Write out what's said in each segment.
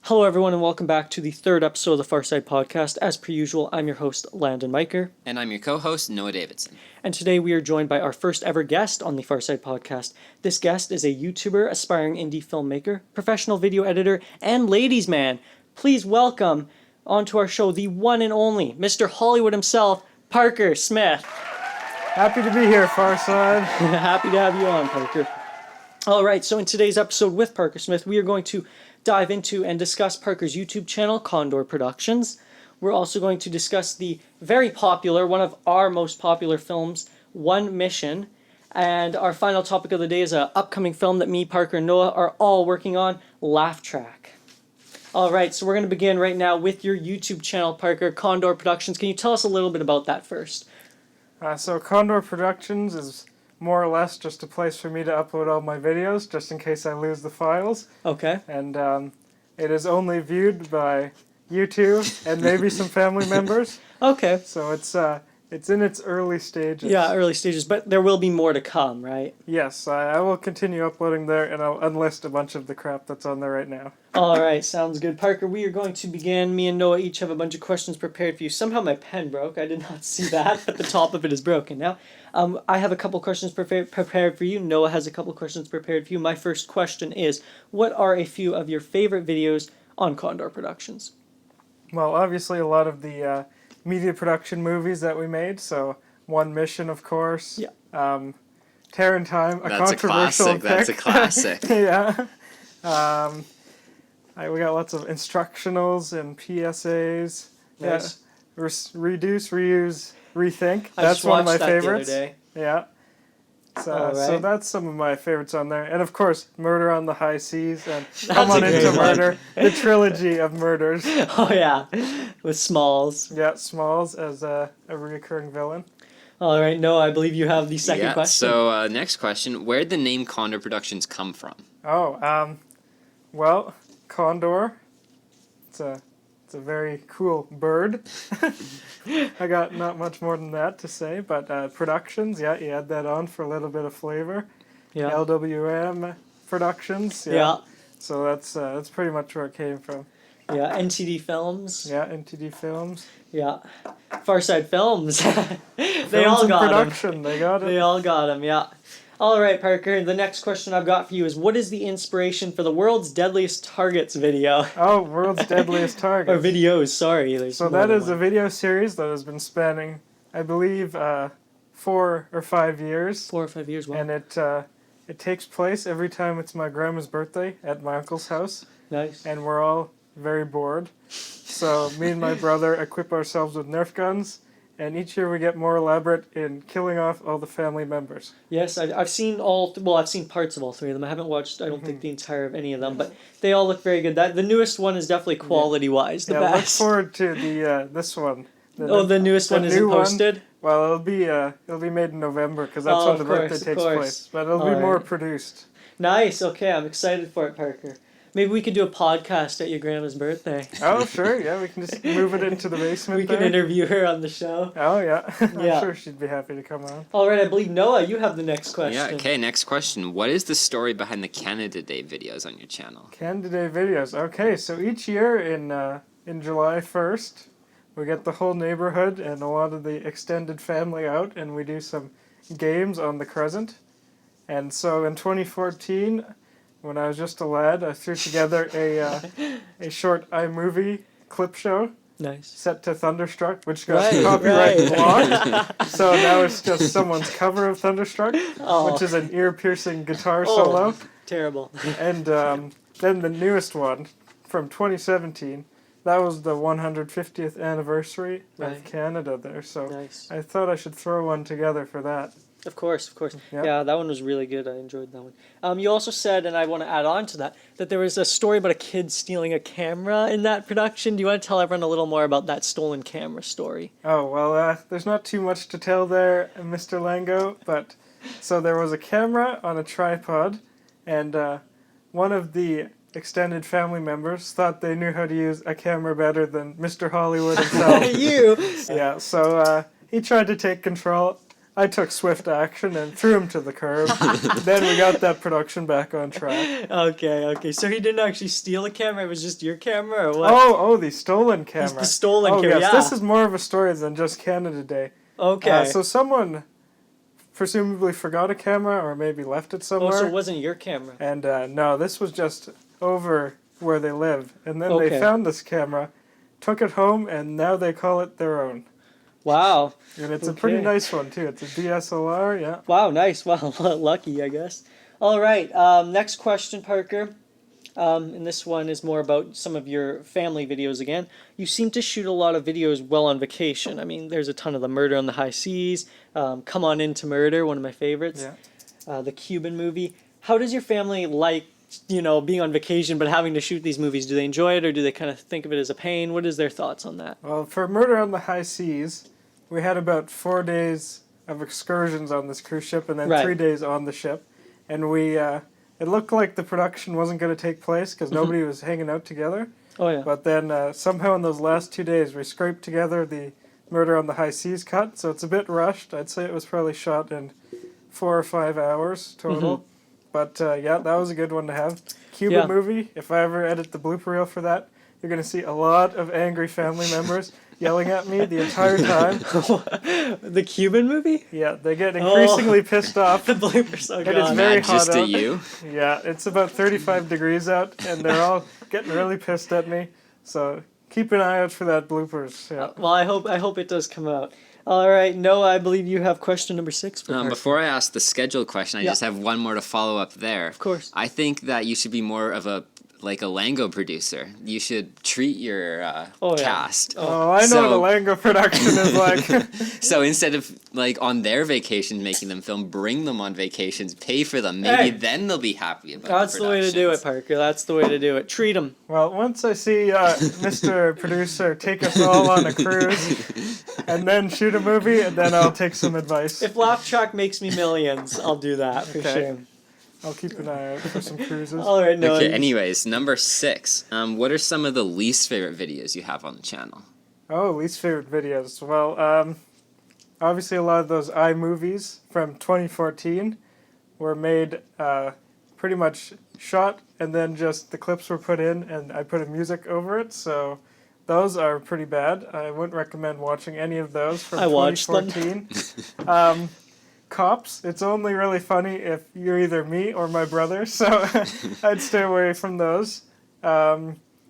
Hello, everyone, and welcome back to the third episode of the Farside Podcast. As per usual, I'm your host, Landon Miker. And I'm your co-host, Noah Davidson. And today we are joined by our first ever guest on the Farside Podcast. This guest is a YouTuber, aspiring indie filmmaker, professional video editor, and ladies' man. Please welcome onto our show the one and only Mr. Hollywood himself, Parker Smith. Happy to be here, Farside. Happy to have you on, Parker. All right, so in today's episode with Parker Smith, we are going to dive into and discuss Parker's YouTube channel, Condor Productions. We're also going to discuss the very popular, one of our most popular films, One Mission. And our final topic of the day is an upcoming film that me, Parker, and Noah are all working on, Laugh Track. All right, so we're going to begin right now with your YouTube channel, Parker, Condor Productions. Can you tell us a little bit about that first? So Condor Productions is more or less just a place for me to upload all my videos, just in case I lose the files. Okay. And it is only viewed by you two and maybe some family members. Okay. So it's in its early stages. Yeah, early stages, but there will be more to come, right? Yes, I will continue uploading there, and I'll unlist a bunch of the crap that's on there right now. All right, sounds good. Parker, we are going to begin. Me and Noah each have a bunch of questions prepared for you. Somehow my pen broke. I did not see that, but the top of it is broken now. I have a couple questions prepared for you. Noah has a couple questions prepared for you. My first question is, what are a few of your favorite videos on Condor Productions? Well, obviously a lot of the media production movies that we made, so One Mission, of course. Yeah. Terror in Time, That's a controversial classic. That's a classic. Yeah. We got lots of instructionals and PSAs. Nice. Yeah. Reduce, reuse, rethink. I That's just one of my watched that the other favorites. day. Yeah. So, All right. so that's some of my favorites on there. And of course, Murder on the High Seas and That's Come On a Into great one. Murder. The trilogy of murders. Oh, yeah, with Smalls. Yeah, Smalls as a recurring villain. All right, Noah, I believe you have the second question. So next question, where'd the name Condor Productions come from? Well, Condor. It's a very cool bird. I got not much more than that to say, but Productions, yeah, you add that on for a little bit of flavor. Yeah. LWM Productions, yeah. Yeah. So that's pretty much where it came from. Yeah, NTD Films. Yeah, NTD Films. Yeah. Farside Films. They Films all and got production, them. they got it. They all got them, yeah. All right, Parker, the next question I've got for you is, what is the inspiration for the World's Deadliest Targets video? Oh, World's Deadliest Targets. Or videos, sorry. So that is a video series that has been spanning, I believe, 4 or 5 years. 4 or 5 years, wow. And it takes place every time it's my grandma's birthday at my uncle's house. Nice. And we're all very bored. So me and my brother equip ourselves with Nerf guns, and each year we get more elaborate in killing off all the family members. Yes, I've seen I've seen parts of all three of them. I haven't watched, I don't think, the entire of any of them, but they all look very good. The newest one is definitely quality-wise the Look best. forward to the this one. The newest one isn't posted? Well, it'll be made in November, because that's when the birthday takes place. But it'll be more produced. Nice, okay, I'm excited for it, Parker. Maybe we could do a podcast at your grandma's birthday. Oh, sure, yeah, we can just move it into the basement. We can interview her on the show. Oh, yeah. Yeah. I'm sure she'd be happy to come on. All right, I believe, Noah, you have the next question. Yeah, okay, next question. What is the story behind the Canada Day videos on your channel? Canada Day videos. Okay, so each year in July 1st, we get the whole neighborhood and a lot of the extended family out, and we do some games on the Crescent. And so in 2014... when I was just a lad, I threw together a short iMovie clip show. Nice. Set to Thunderstruck, which got copyright blocked. So now it's just someone's cover of Thunderstruck, which is an ear-piercing guitar solo. Terrible. And then the newest one from 2017, that was the 150th anniversary of Canada there. So nice. I thought I should throw one together for that. Of course. Yep. Yeah, that one was really good. I enjoyed that one. You also said, and I want to add on to that there was a story about a kid stealing a camera in that production. Do you want to tell everyone a little more about that stolen camera story? Oh, well, there's not too much to tell there, Mr. Lango, but so there was a camera on a tripod, and one of the extended family members thought they knew how to use a camera better than Mr. Hollywood himself. You! Yeah, so he tried to take control I took swift action and threw him to the curb. Then we got that production back on track. Okay. So he didn't actually steal a camera. It was just your camera, or what? Oh, the stolen camera. The stolen camera. Yes, Yeah. this is more of a story than just Canada Day. Okay. So someone presumably forgot a camera or maybe left it somewhere. so it wasn't your camera. And no, this was just over where they live. And then Okay. they found this camera, took it home, and now they call it their own. Wow. And it's a pretty Okay. nice one, too. It's a DSLR, yeah. Wow, nice. Wow, lucky, I guess. All right, next question, Parker. And this one is more about some of your family videos again. You seem to shoot a lot of videos while on vacation. I mean, there's a ton of the Murder on the High Seas, Come On Into Murder, one of my favorites, the Cuban movie. How does your family like, being on vacation but having to shoot these movies? Do they enjoy it, or do they kind of think of it as a pain? What is their thoughts on that? Well, for Murder on the High Seas, we had about 4 days of excursions on this cruise ship and then Right. 3 days on the ship. And we, it looked like the production wasn't going to take place because nobody was hanging out together. Oh, yeah. But then somehow in those last 2 days, we scraped together the Murder on the High Seas cut. So it's a bit rushed. I'd say it was probably shot in 4 or 5 hours total. But yeah, that was a good one to have. Cuban movie, if I ever edit the blooper reel for that, you're going to see a lot of angry family members yelling at me the entire time. The Cuban movie? Yeah, they get increasingly pissed off. The bloopers, oh And it's god. very Not hot just out. to you. Yeah, it's about 35 degrees out, and they're all getting really pissed at me. So keep an eye out for that bloopers. Yeah. Well, I hope it does come out. All right, Noah, I believe you have question number 6 for Parker. Before I ask the schedule question, I just have one more to follow up there. Of course. I think that you should be more of a Lango producer. You should treat your cast. Oh, I know So- what a Lango production is like. So instead of on their vacation making them film, bring them on vacations, pay for them. Maybe Hey. then they'll be happy about That's the way to do it, productions. Parker. That's the way to do it. Treat them. Well, once I see Mr. Producer take us all on a cruise and then shoot a movie, and then I'll take some advice. If Laugh Track makes me millions, I'll do that for Okay. sure. I'll keep an eye out for some cruises. All right, Noah. Okay, anyways, number 6. What are some of the least favorite videos you have on the channel? Oh, least favorite videos. Well, obviously a lot of those iMovies from 2014 were made pretty much shot and then just the clips were put in and I put a music over it, so those are pretty bad. I wouldn't recommend watching any of those from I watched them. 2014. Cops, it's only really funny if you're either me or my brother, so I'd stay away from those.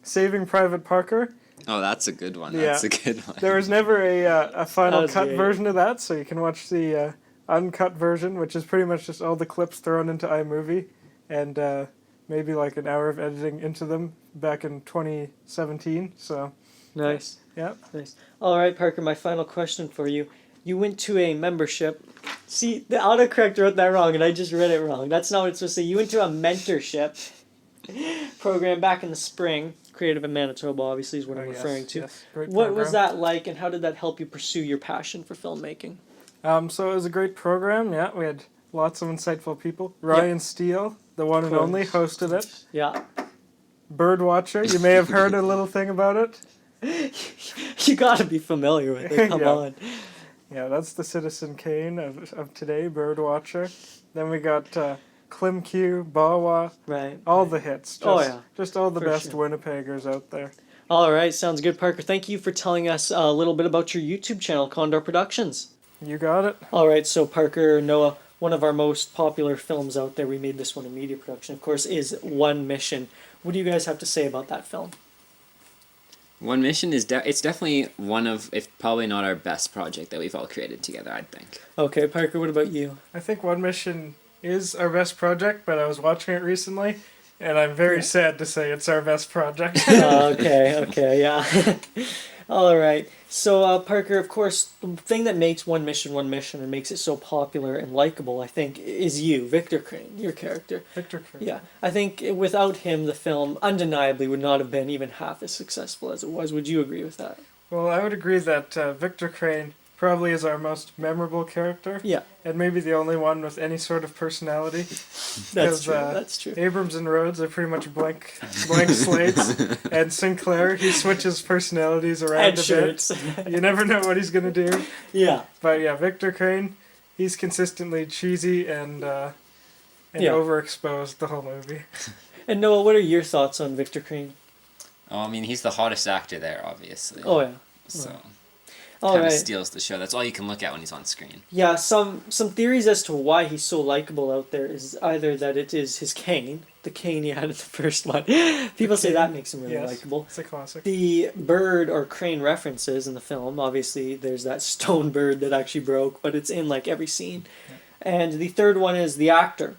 Saving Private Parker. Oh, that's a good one. Yeah. That's a good one. There was never a final That was cut great. version of that, so you can watch the uncut version, which is pretty much just all the clips thrown into iMovie, and maybe like an hour of editing into them back in 2017. So Nice. yeah, Nice. All right, Parker, my final question for you. You went to a membership. See, the autocorrect wrote that wrong, and I just read it wrong. That's not what it's supposed to say. You went to a mentorship program back in the spring. Creative in Manitoba, obviously, is what I'm referring to. Yes, great What was program. that like, and how did that help you pursue your passion for filmmaking? So it was a great program. Yeah, we had lots of insightful people. Ryan Steele, the one and course. only, hosted it. Yeah. Birdwatcher, you may have heard a little thing about it. You gotta be familiar with it. Come Yeah. on. Yeah, that's the Citizen Kane of today, Birdwatcher. Then we got Klim Q, Bawa, Right. all the hits. Just, Oh, yeah. Just all the For best sure. Winnipeggers out there. All right, sounds good, Parker. Thank you for telling us a little bit about your YouTube channel, Condor Productions. You got it? All right, so Parker, Noah, one of our most popular films out there, we made this one in media production, of course, is One Mission. What do you guys have to say about that film? One Mission is it's definitely one of, if probably not our best project that we've all created together, I think. Okay, Parker, what about you? I think One Mission is our best project, but I was watching it recently, and I'm very sad to say it's our best project. Okay, yeah. All right. So, Parker, of course, the thing that makes One Mission and makes it so popular and likable, I think, is you, Victor Crane, your character. Victor Crane. Yeah, I think without him, the film undeniably would not have been even half as successful as it was. Would you agree with that? Well, I would agree that Victor Crane probably is our most memorable character, Yeah, and maybe the only one with any sort of personality. that's 'Cause, true. That's true. Abrams and Rhodes are pretty much blank slates, and Sinclair, he switches personalities around And a bit. shirts. You never know what he's gonna do. Yeah. But yeah, Victor Crane, he's consistently cheesy and overexposed the whole movie. And Noah, what are your thoughts on Victor Crane? Oh, I mean, he's the hottest actor there, obviously. Oh yeah. So All kind of right. steals the show. That's all you can look at when he's on screen. Yeah, some theories as to why he's so likable out there is either that it is his cane, the cane he had in the first one. People say that makes him really likable. It's a classic. The bird or crane references in the film, obviously there's that stone bird that actually broke, but it's in like every scene. Yeah. And the third one is the actor.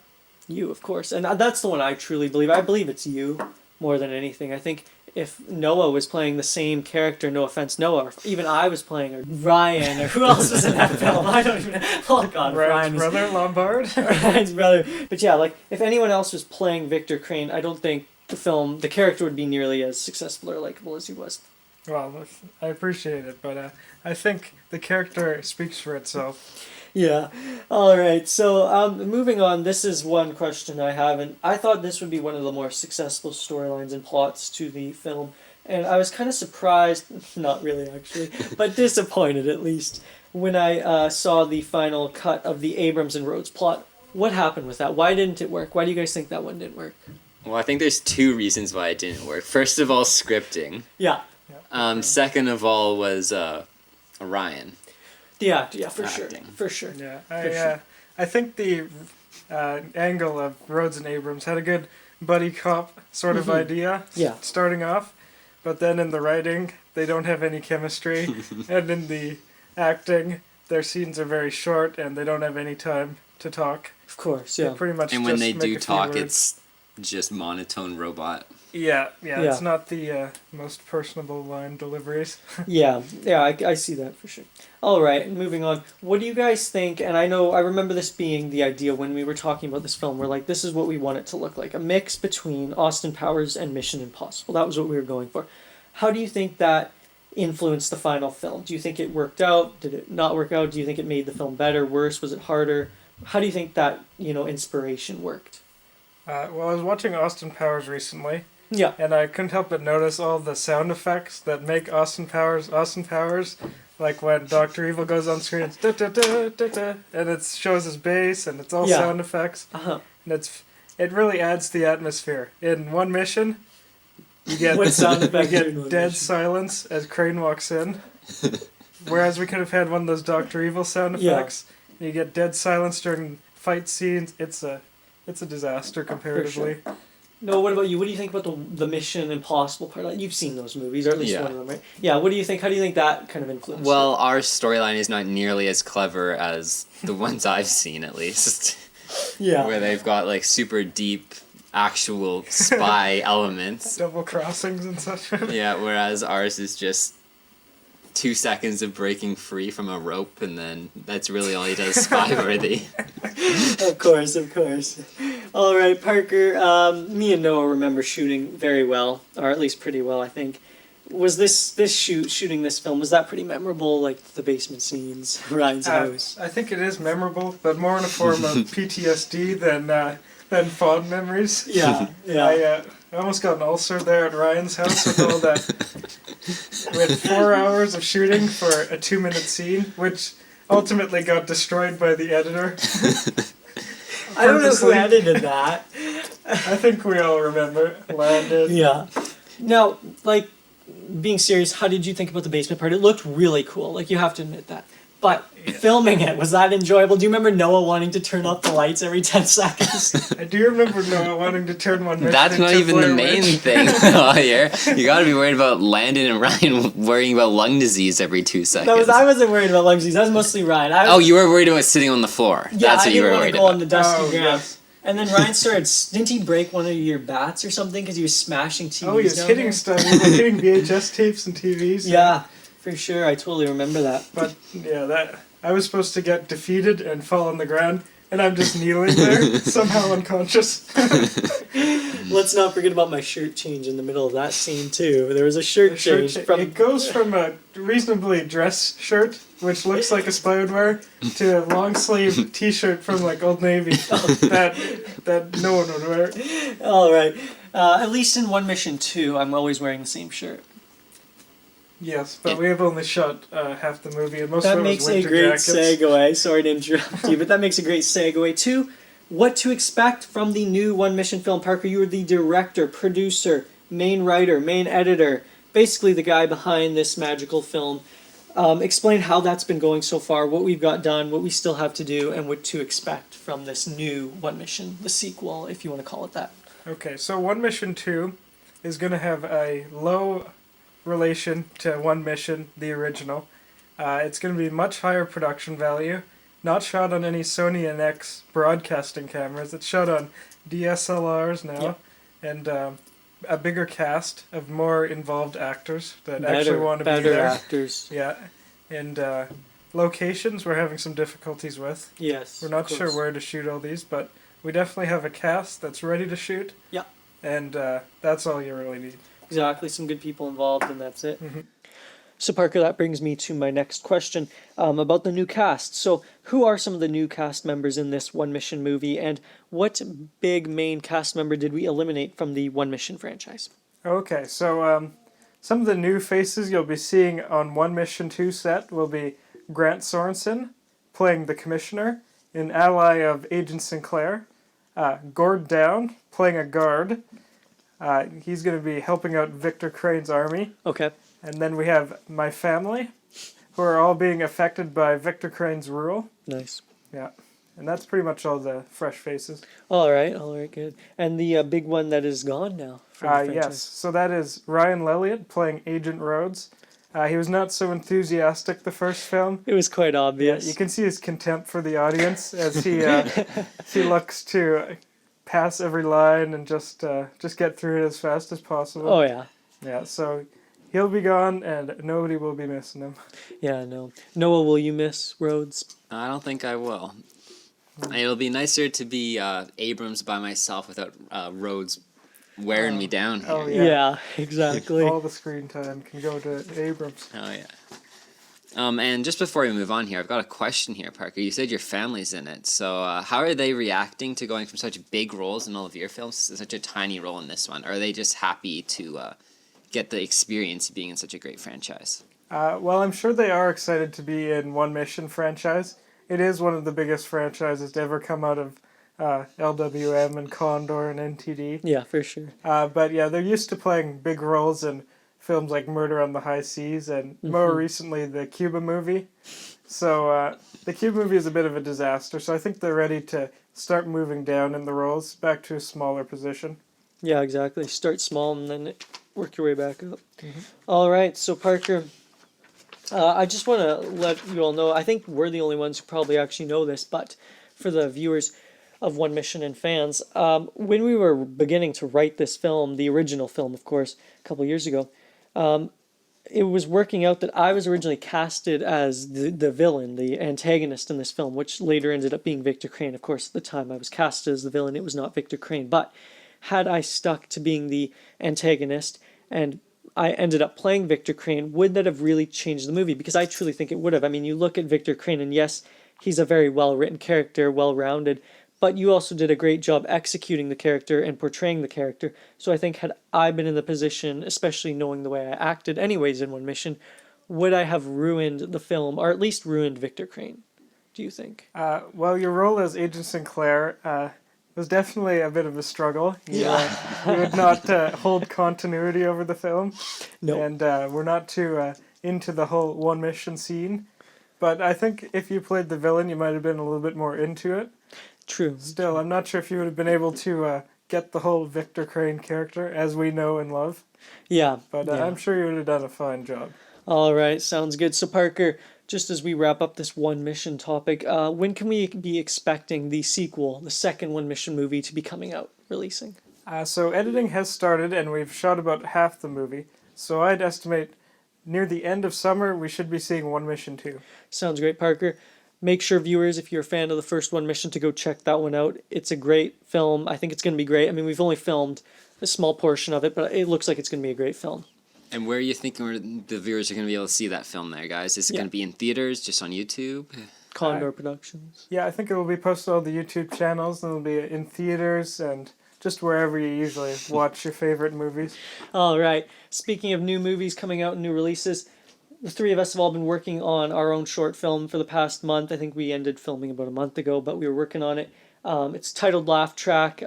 You, of course. And that's the one I truly believe. I believe it's you more than anything. I think if Noah was playing the same character, no offense, Noah, or if even I was playing, or Ryan, or who else was in that film? I don't even know. Oh, God. Ryan's brother, Lombard. Ryan's brother. But yeah, like, if anyone else was playing Victor Crane, I don't think the character would be nearly as successful or likable as he was. Well, I appreciate it, but I think the character speaks for itself. Yeah. All right. So, moving on. This is one question I have, and I thought this would be one of the more successful storylines and plots to the film, and I was kind of surprised, not really actually, but disappointed at least, when I saw the final cut of the Abrams and Rhodes plot. What happened with that? Why didn't it work? Why do you guys think that one didn't work? Well, I think there's two reasons why it didn't work. First of all, scripting. Yeah. Second of all was Ryan. Yeah, for Acting. sure. For sure. Yeah, I think the angle of Rhodes and Abrams had a good buddy cop sort of idea starting off, but then in the writing, they don't have any chemistry, and in the acting, their scenes are very short, and they don't have any time to talk. Of course, yeah. They pretty much And when just they make do a few talk, words. it's just monotone robot. Yeah, it's not the most personable line deliveries. Yeah, I see that for sure. All right, moving on. What do you guys think? And I remember this being the idea when we were talking about this film. We're like, this is what we want it to look like. A mix between Austin Powers and Mission Impossible. That was what we were going for. How do you think that influenced the final film? Do you think it worked out? Did it not work out? Do you think it made the film better, worse? Was it harder? How do you think that, inspiration worked? Well, I was watching Austin Powers recently. Yeah. And I couldn't help but notice all the sound effects that make Austin Powers. Like when Dr. Evil goes on screen, it's da-da-da-da-da, and it shows his bass, and it's all sound effects. Uh-huh. And it really adds to the atmosphere. In one mission, you get, What sound effect you in one get dead mission? silence as Crane walks in. Whereas we could have had one of those Dr. Evil sound effects. And you get dead silence during fight scenes. It's a disaster comparatively. For sure. No, what about you? What do you think about the Mission Impossible part? Like, you've seen those movies, or at least one of them, right? Yeah, what do you think? How do you think that kind of influenced Well, our storyline is not nearly as clever as the ones I've seen, at least. Yeah. Where they've got, like, super deep, actual spy elements. Double crossings and such. Yeah, whereas ours is just 2 seconds of breaking free from a rope, and then that's really all he does spy-worthy. Of course. All right, Parker. Me and Noah remember shooting very well, or at least pretty well, I think. Was shooting this film, was that pretty memorable? Like the basement scenes, Ryan's house. I think it is memorable, but more in a form of PTSD than fond memories. Yeah. I almost got an ulcer there at Ryan's house with all that. We had 4 hours of shooting for a 2-minute scene, which ultimately got destroyed by the editor. I don't know who edited that. I think we all remember. Landon. Yeah. Now, like, being serious, how did you think about the basement part? It looked really cool. Like, you have to admit that. But filming it, was that enjoyable? Do you remember Noah wanting to turn off the lights every 10 seconds? I do remember Noah wanting to turn one. That's not even the main thing here. You gotta be worried about Landon and Ryan worrying about lung disease every 2 seconds. I wasn't worried about lung disease. That was mostly Ryan. You were worried about sitting on the floor. Yeah, That's what you were worried I didn't want to go about. on the dusty ground. Yes. And then Ryan started. Didn't he break one of your bats or something because he was smashing TVs? Oh, he was down hitting there? stuff. He was hitting VHS tapes and TVs. Yeah, for sure. I totally remember that. But yeah, I was supposed to get defeated and fall on the ground, and I'm just kneeling there, somehow unconscious. Let's not forget about my shirt change in the middle of that scene too. There was a shirt change from. It goes from a reasonably dress shirt, which looks like a spy would wear, to a long sleeve T-shirt from like Old Navy that no one would wear. All right. At least in One Mission 2, I'm always wearing the same shirt. Yes, but And- we have only shot half the movie, and most That of it makes was a winter great jackets. segue. Sorry to interrupt you, but that makes a great segue to what to expect from the new One Mission film. Parker, you were the director, producer, main writer, main editor, basically the guy behind this magical film. Explain how that's been going so far, what we've got done, what we still have to do, and what to expect from this new One Mission, the sequel, if you want to call it that. Okay, so One Mission 2 is going to have a low relation to One Mission, the original. It's going to be much higher production value, not shot on any Sony NX broadcasting cameras. It's shot on DSLRs now, and a bigger cast of more involved actors that actually want to be better there. actors. Yeah, and locations we're having some difficulties with. Yes. We're not sure where to shoot all these, but we definitely have a cast that's ready to shoot. Yeah. And that's all you really need. Exactly, some good people involved, and that's it. Mhm. So, Parker, that brings me to my next question about the new cast. So, who are some of the new cast members in this One Mission movie, and what big main cast member did we eliminate from the One Mission franchise? Okay, so some of the new faces you'll be seeing on One Mission 2 set will be Grant Sorensen, playing the Commissioner, an ally of Agent Sinclair. Gord Down, playing a guard. He's going to be helping out Victor Crane's army. Okay. And then we have my family, who are all being affected by Victor Crane's rule. Nice. Yeah. And that's pretty much all the fresh faces. All right, good. And the big one that is gone now from the franchise. Yes, so that is Ryan Lelliott playing Agent Rhodes. He was not so enthusiastic the first film. It was quite Yeah, obvious. you can see his contempt for the audience as he looks to pass every line and just get through it as fast as possible. Oh, yeah. Yeah, so he'll be gone and nobody will be missing him. Yeah, no. Noah, will you miss Rhodes? I don't think I will. It'll be nicer to be Abrams by myself without Rhodes wearing me down here. Oh, Yeah, yeah. exactly. All the screen time can go to Abrams. Oh, yeah. And just before we move on here, I've got a question here, Parker. You said your family's in it, so how are they reacting to going from such big roles in all of your films to such a tiny role in this one? Are they just happy to get the experience of being in such a great franchise? Well, I'm sure they are excited to be in One Mission franchise. It is one of the biggest franchises to ever come out of LWM and Condor and NTD. Yeah, for sure. But yeah, they're used to playing big roles in films like Murder on the High Seas and more recently the Cuba movie. So the Cuba movie is a bit of a disaster, so I think they're ready to start moving down in the roles back to a smaller position. Yeah, exactly. Start small and then work your way back up. All right, so Parker, I just want to let you all know, I think we're the only ones who probably actually know this, but for the viewers of One Mission and fans, when we were beginning to write this film, the original film, of course, a couple years ago, it was working out that I was originally casted as the villain, the antagonist in this film, which later ended up being Victor Crane. Of course, at the time I was casted as the villain, it was not Victor Crane. But had I stuck to being the antagonist and I ended up playing Victor Crane, would that have really changed the movie? Because I truly think it would have. I mean, you look at Victor Crane, and yes, he's a very well-written character, well-rounded, but you also did a great job executing the character and portraying the character. So I think had I been in the position, especially knowing the way I acted anyways in One Mission, would I have ruined the film, or at least ruined Victor Crane, do you think? Well, your role as Agent Sinclair was definitely a bit of a struggle. You would not hold continuity over the film. No. And we're not too into the whole One Mission scene. But I think if you played the villain, you might have been a little bit more into it. True. Still, I'm not sure if you would have been able to get the whole Victor Crane character as we know and love. Yeah. But yeah. I'm sure you would have done a fine job. All right, sounds good. So Parker, just as we wrap up this One Mission topic, when can we be expecting the sequel, the second One Mission movie, to be coming out, releasing? So editing has started and we've shot about half the movie. So I'd estimate near the end of summer we should be seeing One Mission 2. Sounds great, Parker. Make sure, viewers, if you're a fan of the first One Mission, to go check that one out. It's a great film. I think it's going to be great. I mean, we've only filmed a small portion of it, but it looks like it's going to be a great film. And where are you thinking the viewers are going to be able to see that film there, guys? Is it going to be in theaters, just on YouTube? Condor Productions. Yeah, I think it will be posted on all the YouTube channels and it'll be in theaters and just wherever you usually watch your favorite movies. All right. Speaking of new movies coming out and new releases, the three of us have all been working on our own short film for the past month. I think we ended filming about a month ago, but we were working on it. It's titled Laugh Track.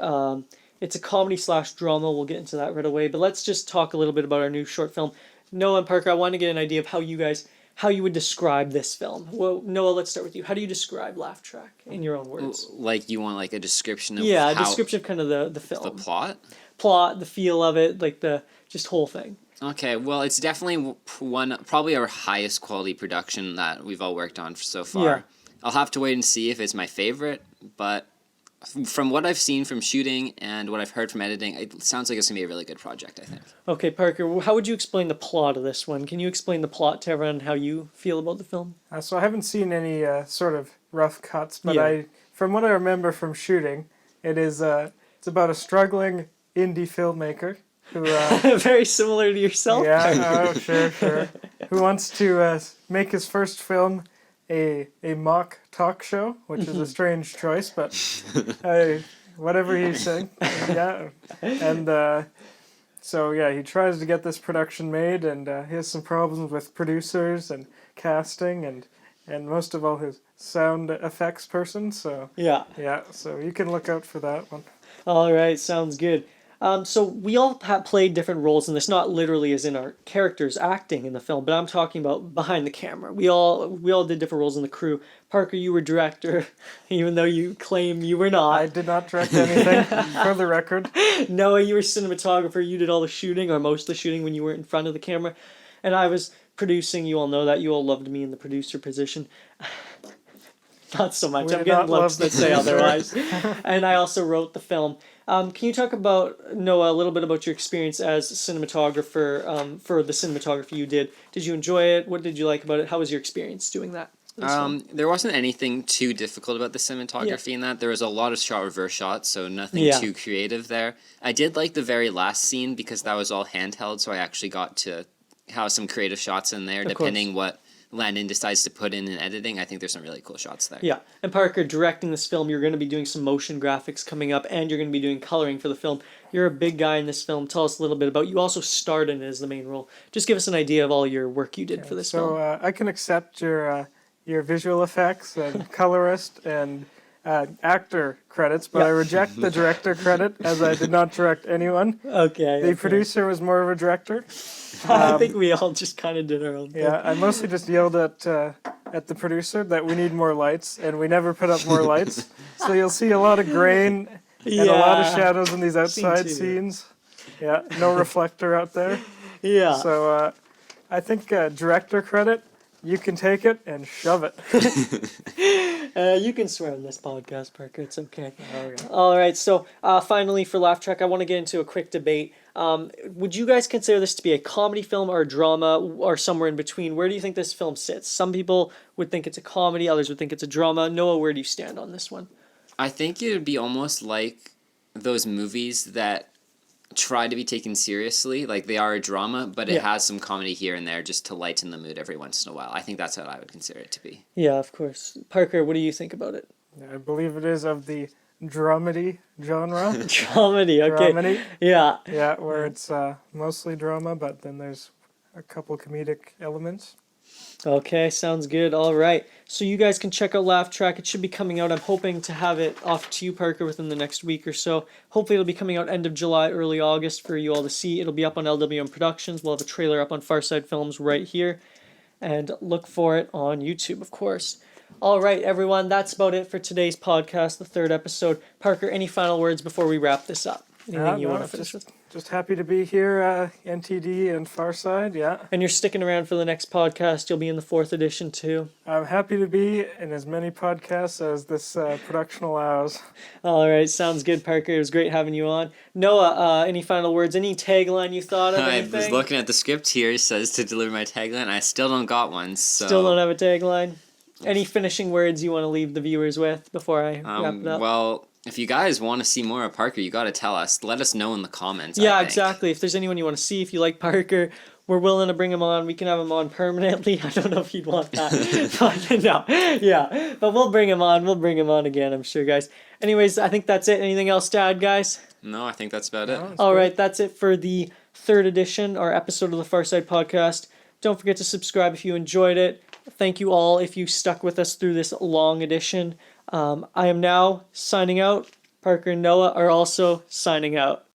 It's a comedy/drama. We'll get into that right away. But let's just talk a little bit about our new short film. Noah and Parker, I want to get an idea of how you would describe this film. Well, Noah, let's start with you. How do you describe Laugh Track in your own words? Like you want like a description of A description of kind of the film. the plot? Plot, the feel of it, like the just whole thing. Okay, well, it's definitely probably our highest quality production that we've all worked on so far. Yeah. I'll have to wait and see if it's my favorite, but from what I've seen from shooting and what I've heard from editing, it sounds like it's going to be a really good project, I think. Okay, Parker, how would you explain the plot of this one? Can you explain the plot to everyone, how you feel about the film? So I haven't seen any sort of rough cuts, but Yeah. from what I remember from shooting, it's about a struggling indie filmmaker who Very similar to yourself. yeah, oh, sure, who wants to make his first film a mock talk show, which is a strange choice, but whatever he's saying, yeah, and so yeah, he tries to get this production made, and he has some problems with producers and casting, and most of all his sound effects person. So Yeah. so you can look out for that one. All right, sounds good. So we all played different roles in this, not literally as in our characters acting in the film, but I'm talking about behind the camera. We all did different roles in the crew. Parker, you were director, even though you claim you were not. I did not direct anything, for the record. Noah, you were cinematographer. You did all the shooting, or most of the shooting when you weren't in front of the camera. And I was producing. You all know that. You all loved me in the producer position. Not so much. We I'm did getting not looks love that the say producer. otherwise. And I also wrote the film. Can you talk about, Noah, a little bit about your experience as cinematographer for the cinematography you did? Did you enjoy it? What did you like about it? How was your experience doing that? There wasn't anything too difficult about the cinematography in that. There was a lot of shot reverse shots, so nothing Yeah. too creative there. I did like the very last scene because that was all handheld, so I actually got to have some creative shots in there, depending what Landon decides to put in editing. I think there's some really cool shots there. Yeah, and Parker, directing this film, you're going to be doing some motion graphics coming up, and you're going to be doing coloring for the film. You're a big guy in this film. Tell us a little bit about. You also starred in it as the main role. Just give us an idea of all your work you did for this film. So I can accept your visual effects and colorist and actor credits, but I reject the director credit as I did not direct anyone. Okay. The producer was more of a director. I think we all just kind of did our own thing. Yeah, I mostly just yelled at the producer that we need more lights, and we never put up more lights. So you'll see a lot of grain and a lot of shadows in these outside two. scenes. Yeah, no reflector out there. Yeah. So I think director credit, you can take it and shove it. You can swear on this podcast, Parker. It's okay. Okay. All right. So finally, for Laugh Track, I want to get into a quick debate. Would you guys consider this to be a comedy film or a drama or somewhere in between? Where do you think this film sits? Some people would think it's a comedy. Others would think it's a drama. Noah, where do you stand on this one? I think it would be almost like those movies that try to be taken seriously, like they are a drama, but it has some comedy here and there just to lighten the mood every once in a while. I think that's what I would consider it to be. Yeah, of course. Parker, what do you think about it? I believe it is of the dramedy genre. Dramedy, okay. Dramedy. Yeah. Yeah, where it's mostly drama, but then there's a couple comedic elements. Okay, sounds good. All right. So you guys can check out Laugh Track. It should be coming out. I'm hoping to have it off to you, Parker, within the next week or so. Hopefully it'll be coming out end of July, early August for you all to see. It'll be up on LWM Productions. We'll have a trailer up on Farside Films right here. And look for it on YouTube, of course. All right, everyone. That's about it for today's podcast, the third episode. Parker, any final words before we wrap this up? Anything you want to finish with? Just happy to be here, NTD and Farside, yeah. And you're sticking around for the next podcast. You'll be in the 4th edition, too. I'm happy to be in as many podcasts as this production allows. All right, sounds good, Parker. It was great having you on. Noah, any final words? Any tagline you thought of? I Anything? was looking at the script here. It says to deliver my tagline. I still don't got one, so... Still don't have a tagline? Any finishing words you want to leave the viewers with before I wrap it up? Well, if you guys want to see more of Parker, you got to tell us. Let us know in the comments. Yeah, I think. exactly. If there's anyone you want to see, if you like Parker, we're willing to bring him on. We can have him on permanently. I don't know if you'd want that. But no. Yeah. But we'll bring him on. We'll bring him on again, I'm sure, guys. Anyways, I think that's it. Anything else to add, guys? No, I think that's about it. No, it's All good. right, that's it for the 3rd edition or episode of the Farside Podcast. Don't forget to subscribe if you enjoyed it. Thank you all if you stuck with us through this long edition. I am now signing out. Parker and Noah are also signing out.